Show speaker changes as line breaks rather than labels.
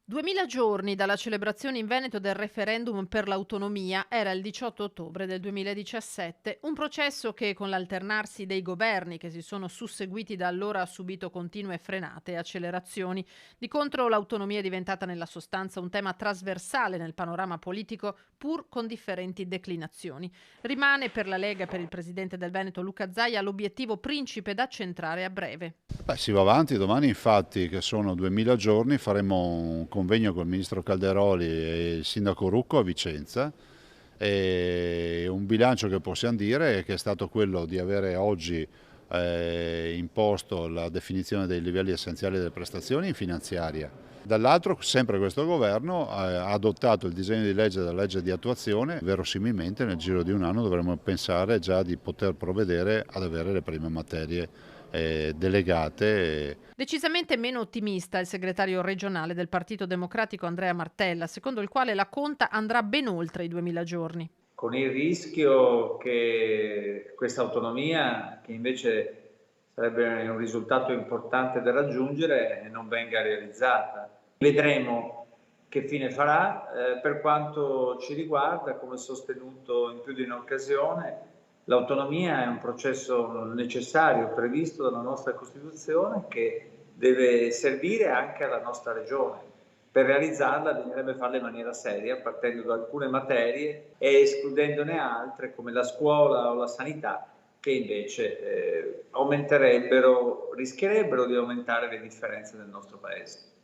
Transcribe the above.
2000 giorni dalla celebrazione in Veneto del referendum per l'autonomia era il 18 ottobre del 2017, un processo che con l'alternarsi dei governi che si sono susseguiti da allora ha subito continue frenate e accelerazioni. Di contro l'autonomia è diventata nella sostanza un tema trasversale nel panorama politico pur con differenti declinazioni. Rimane per la Lega e per il presidente del Veneto Luca Zaia l'obiettivo principe da centrare a breve.
Beh, si va avanti, domani infatti che sono 2000 giorni faremo un convegno col ministro Calderoli e il sindaco Rucco a Vicenza e un bilancio che possiamo dire è che è stato quello di avere oggi imposto la definizione dei livelli essenziali delle prestazioni in finanziaria. Dall'altro, sempre questo governo ha adottato il disegno di legge della legge di attuazione, verosimilmente nel giro di un anno dovremo pensare già di poter provvedere ad avere le prime materie delegate.
Decisamente meno ottimista il segretario regionale del Partito Democratico Andrea Martella, secondo il quale la conta andrà ben oltre i 2000 giorni.
Con il rischio che questa autonomia, che invece sarebbe un risultato importante da raggiungere, non venga realizzata. Vedremo che fine farà. Per quanto ci riguarda, come sostenuto in più di un'occasione, l'autonomia è un processo necessario, previsto dalla nostra Costituzione, che deve servire anche alla nostra regione. Per realizzarla bisognerebbe farla in maniera seria, partendo da alcune materie e escludendone altre come la scuola o la sanità, che invece rischierebbero di aumentare le differenze nel nostro Paese.